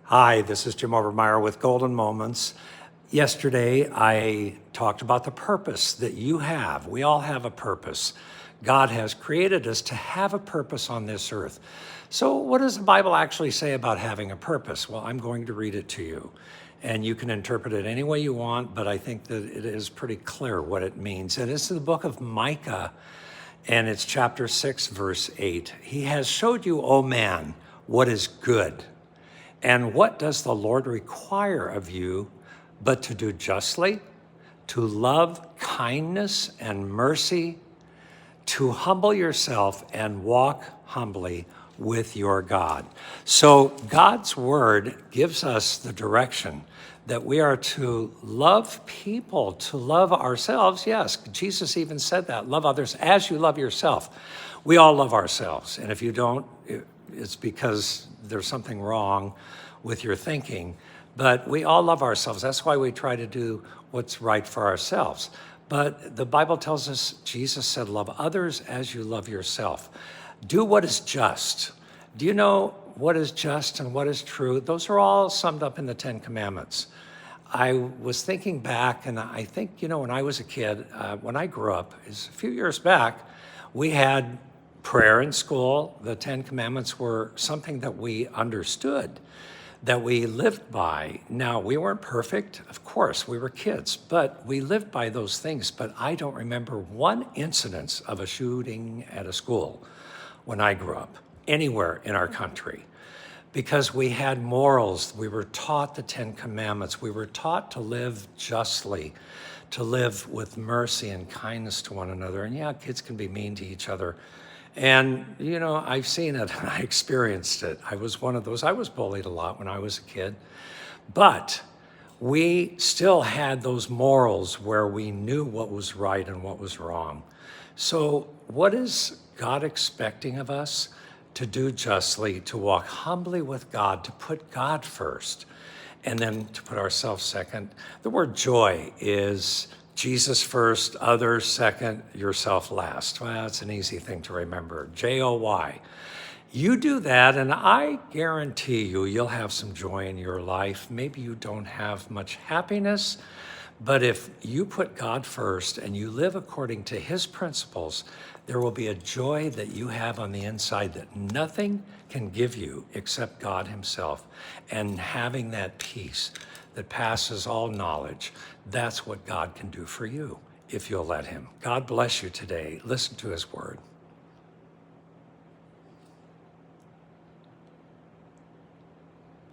Hi, this is Jim Obermeyer with Golden Moments. Yesterday, I talked about the purpose that you have. We all have a purpose. God has created us to have a purpose on this earth. So what does the Bible actually say about having a purpose? Well, I'm going to read it to you. And you can interpret it any way you want, but I think that it is pretty clear what it means. And it's in the book of Micah, and it's chapter 6, verse 8. He has showed you, O man, what is good. And what does the Lord require of you but to do justly, to love kindness and mercy, to humble yourself and walk humbly with your God? So God's word gives us the direction that we are to love people, to love ourselves. Yes, Jesus even said that, love others as you love yourself. We all love ourselves. And if you don't, it's because there's something wrong with your thinking. But we all love ourselves. That's why we try to do what's right for ourselves. But the Bible tells us, Jesus said, love others as you love yourself. Do what is just. Do you know what is just and what is true? Those are all summed up in the Ten Commandments. I was thinking back, and I think, when I was a kid, when I grew up, a few years back, we had prayer in school. The Ten Commandments were something that we understood, that we lived by. Now, we weren't perfect, of course, we were kids, but we lived by those things. But I don't remember one incidence of a shooting at a school when I grew up, anywhere in our country, because we had morals. We were taught the Ten Commandments. We were taught to live justly, to live with mercy and kindness to one another. And yeah, kids can be mean to each other. And, I've seen it, and I experienced it. I was one of those. I was bullied a lot when I was a kid. But we still had those morals where we knew what was right and what was wrong. So what is God expecting of us? To do justly, to walk humbly with God, to put God first, and then to put ourselves second. The word joy is Jesus first, others second, yourself last. Well, it's an easy thing to remember. J-O-Y. You do that, and I guarantee you'll have some joy in your life. Maybe you don't have much happiness, but if you put God first and you live according to his principles, there will be a joy that you have on the inside that nothing can give you except God himself. And having that peace that passes all knowledge, that's what God can do for you if you'll let him. God bless you today. Listen to his word.